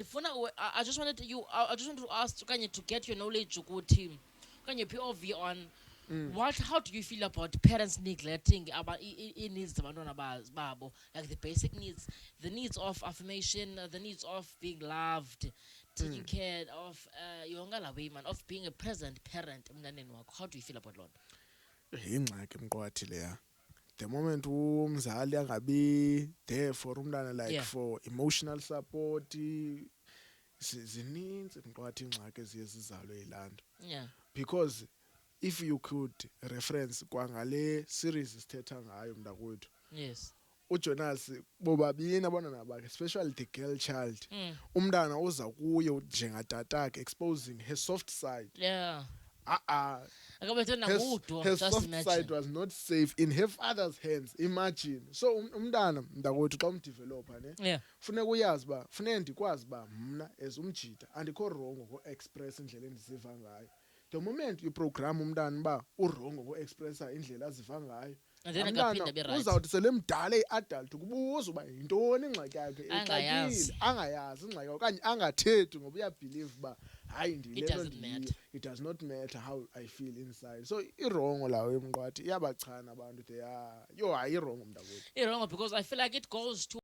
I just wanted I just wanted to ask kanye to get your knowledge ukuthi kanye POV on how do you feel about parents neglecting about needs zabantwana babo, like the basic needs, the needs of affirmation, the needs of being loved, taking care of yonke la way man, of being a present parent emntaneni wakho. How do you feel about Lord? Yingxaki emqwathi leya. The moment umzali angabi there for umntana, like Yeah. for emotional support, zininzi mqwathi ingxaki eziye zizalwe yilanto. Yeah. Because if you could reference kwangale series sithetha ngayo mntakwethu, Yes. uJonas bobabini abantwana bakhe, especially the girl child, umntana uza kuye njengatatakhe exposing her soft side. Yeah. Her, her soft side was not safe in her father's hands. Imagine. So umntana mntakwethu xa umdeveloper ne, Yeah. funeka uyazi uba funeka ndikwazi uba mna as umjita andikho rongo ngo-express indlela endiziva ngayo. The moment you program umntana uba urongo ngo-expressa indlela aziva ngayo, And then umntana uzawuthi sele mdala eyi-adult kubuza uba yintoni ingxaki yakhe, exakile angayazi ingxaki yakhe okanye angathethi ngoba uyabhilive uba hayi ndile nto ndiyiyo. It does not matter how I feel inside. So irongo lawo emqwathi iyabachana abantu, they are yo hayi irongo mntakwethu. Irongo because I feel like it goes to